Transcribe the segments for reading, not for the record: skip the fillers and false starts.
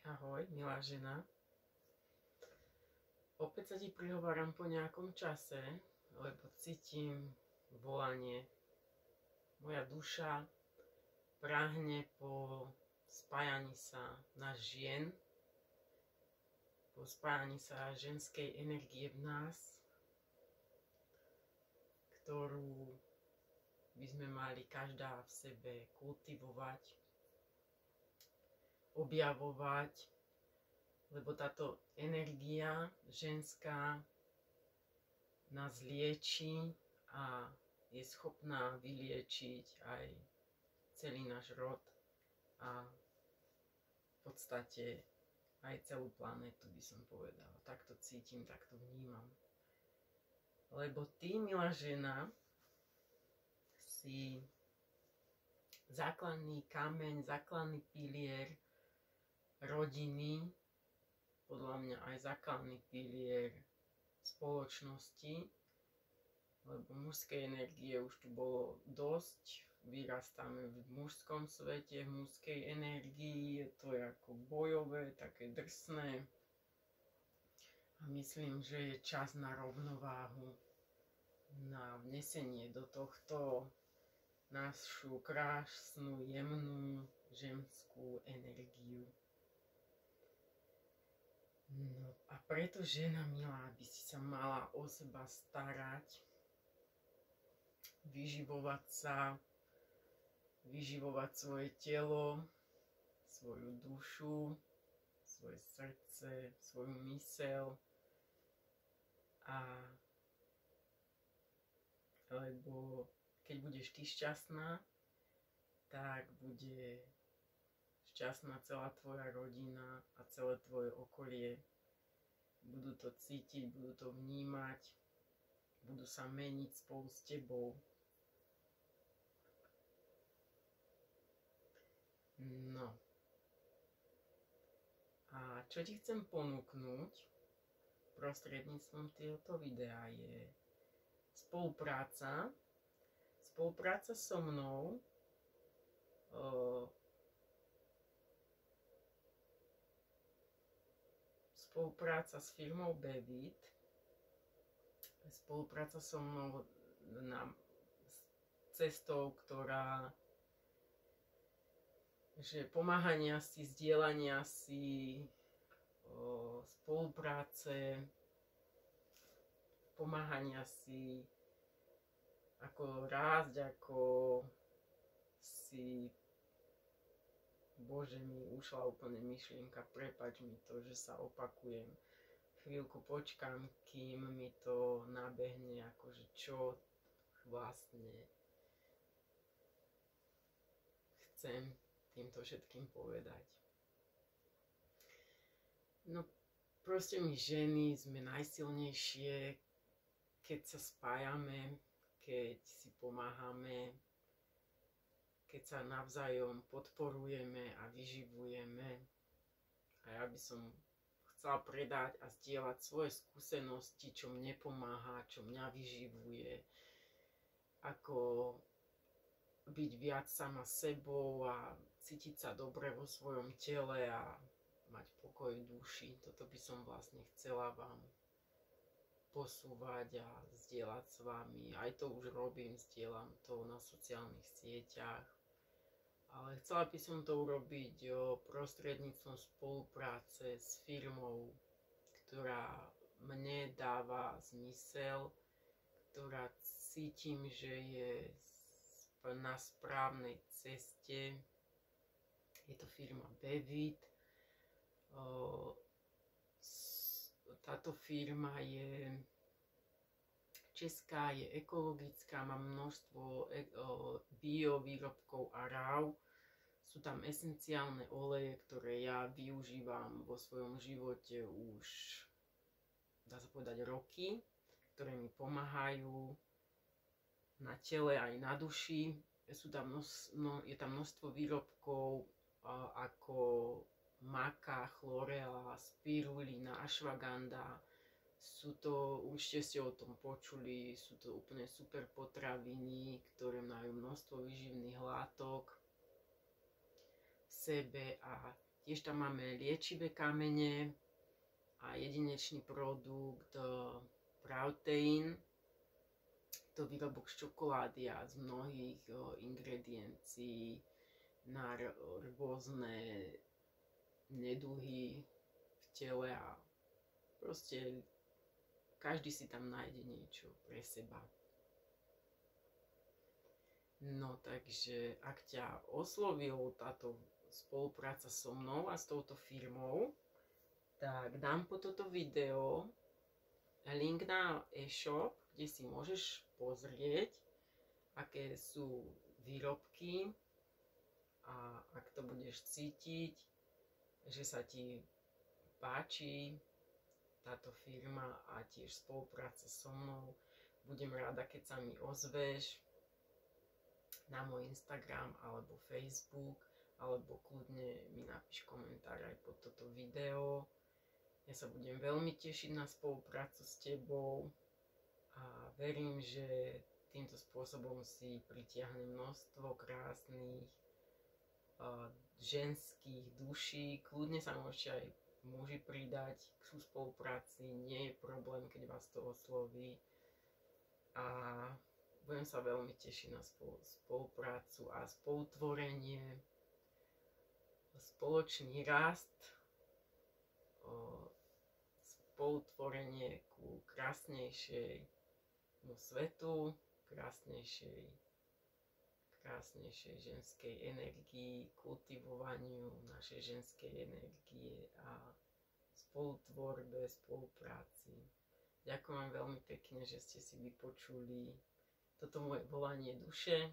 Ahoj, milá žena. Opäť sa ti prihováram po nejakom čase, lebo cítim volanie. Moja duša práhne po spájaní sa na žien, po spájaní sa ženskej energie v nás, ktorú by sme mali každá v sebe kultivovať, objavovať, lebo táto energia ženská nás lieči a je schopná vyliečiť aj celý náš rod a v podstate aj celú planetu, by som povedala. Takto cítim, takto vnímam. Lebo ty, milá žena, si základný kameň, základný pilier rodiny, podľa mňa aj základný pilier spoločnosti, lebo mužskej energie už tu bolo dosť, vyrastáme v mužskom svete, v mužskej energii, to je ako bojové, také drsné a myslím, že je čas na rovnováhu, na vnesenie do tohto našu krásnu, jemnú ženskú energiu. No a preto, žena milá, by si sa mala o seba starať, vyživovať svoje telo, svoju dušu, svoje srdce, svoju myseľ, lebo keď budeš ty šťastná, tak bude šťastná celá tvoja rodina a celé tvoje okolie. Budú to cítiť, budú to vnímať, budú sa meniť spolu s tebou. No. A čo ti chcem ponúknuť prostredníctvom tohto videa je spolupráca so mnou, spolupráca s firmou Bevit, spolupráca so mnou na cestou, ktorá, že pomáhania si, zdieľania si, spolupráce, pomáhania si, ako rásť, ako si, Bože, mi ušla úplne myšlienka, prepáč mi to, že sa opakujem. Chvíľku počkám, kým mi to nabehne, akože čo vlastne chcem týmto všetkým povedať. No proste my ženy sme najsilnejšie, keď sa spájame, keď si pomáhame, keď sa navzájom podporujeme a vyživujeme. A ja by som chcela predať a zdieľať svoje skúsenosti, čo mne pomáha, čo mňa vyživuje, ako byť viac sama sebou a cítiť sa dobre vo svojom tele a mať pokoj v duši. Toto by som vlastne chcela vám posúvať a zdieľať s vami. Aj to už robím, zdieľam to na sociálnych sieťach. Ale chcela by som to urobiť prostredníctvom spolupráce s firmou, ktorá mne dáva zmysel, ktorá cítim, že je na správnej ceste. Je to firma Bevit. Táto firma je česká, je ekologická, má množstvo bio výrobkov a ráv. Sú tam esenciálne oleje, ktoré ja využívam vo svojom živote už, dá sa povedať, roky, ktoré mi pomáhajú na tele aj na duši. Je tam množstvo výrobkov ako maca, chlorela, spirulina, ashwagandha. Určite ste o tom počuli, sú to úplne super potraviny, ktoré majú množstvo výživných látok v sebe a Tiež tam máme liečivé kamene a jedinečný produkt Protein. To výrobok z čokolády a z mnohých ingrediencií na rôzne neduhy v tele a proste každý si tam nájde niečo pre seba. No takže ak ťa oslovila táto spolupráca so mnou a s touto firmou, tak dám po toto video link na e-shop, kde si môžeš pozrieť, aké sú výrobky a ak to budeš cítiť, že sa ti páči táto firma a tiež spolupráca so mnou, budem rada, keď sa mi ozveš na môj Instagram alebo Facebook, alebo kľudne mi napíš komentár aj pod toto video. Ja sa budem veľmi tešiť na spoluprácu s tebou a verím, že týmto spôsobom si pritiahne množstvo krásnych ženských duší. Kľudne sa môžete aj muži pridať k spolupráci, nie je problém, keď vás to osloví. A budem sa veľmi tešiť na spoluprácu a spolutvorenie, spoločný rast, spolutvorenie ku krásnejšiemu svetu, krásnejšej ženskej energii, kultivovaniu našej ženskej energie a spolutvorbe, spolupráci. Ďakujem vám veľmi pekne, že ste si vypočuli toto moje volanie duše.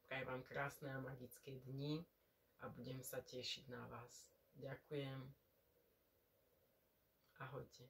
Prajem vám krásne a magické dni a budem sa tešiť na vás. Ďakujem. Ahojte.